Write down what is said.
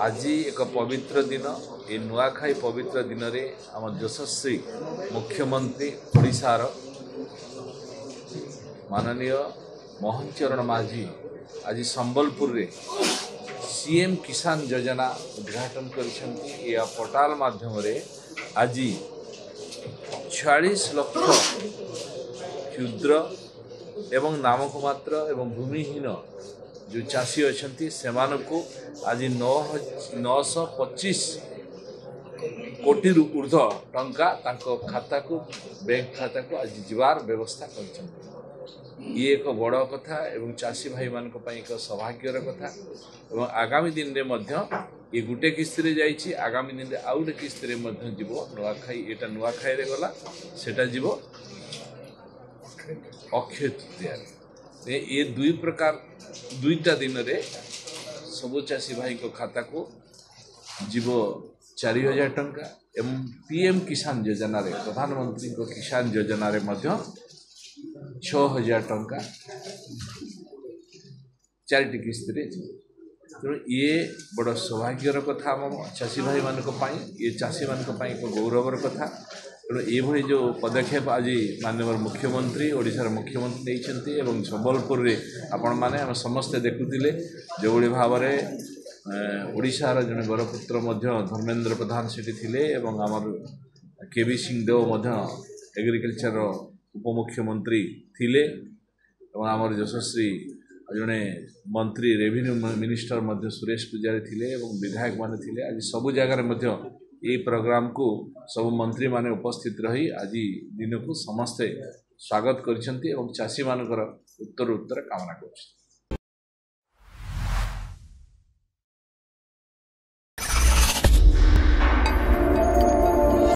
आज एक पवित्र दिन ये नुआखाई पवित्र दिन रे आम यशस्वी मुख्यमंत्री ओडिशार माननीय मोहन चरण माझी आज संबलपुर रे सीएम किसान योजना उद्घाटन कर पोर्टाल माध्यम रे आज 46 लाख क्षुद्र एवं नामक मात्र एवं भूमिहीन जो चाषी अच्छा से आज 925 कोटी ऊर्ध टंका खाता को बैंक खाता को आज जीवार व्यवस्था कर ये एक बड़ कथा एवं चाषी भाई मान एक सौभाग्यर कथा एवं आगामी दिन में ये गोटे किस्ती जाइए आगामी दिन में आउ गोटे किस्ती जीव नुआखाई एटा नुआखाई रे गला सेटा जीव अक्षय तृतीया ये दुईटा दिन रे सबु चाषी भाई को खाता को जीव 4000 टंका एवं पीएम किसान योजना रे प्रधानमंत्री को किसान योजना रे मध्य 6000 टंका चारिटी किस्ती रे तेणु ये बड़ सौभाग्यर कथा आम चाषी भाई मान ये चाषी मान एक गौरवर कथा तेणु ये जो पदक्षेप आज माननीय मुख्यमंत्री ओडिशार मुख्यमंत्री नहीं संबलपुर रे आपण माने हम समस्ते देखुतिले जो भाव में ओडिशार जने बरपुत्र धर्मेंद्र प्रधान सेठी थिले एवं आमर केबी सिंहदेव एग्रीकल्चर उपमुख्यमंत्री थिले एवं आमर यशस्वी जड़े मंत्री रेवेन्यू मिनिस्टर सुरेश पूजारी थिले एवं विधायक माने थिले आज सब जगह ये प्रोग्राम को सब मंत्री माने उपस्थित रही आज दिन को समस्ते स्वागत कर चाषी मानकर उत्तर कामना कर।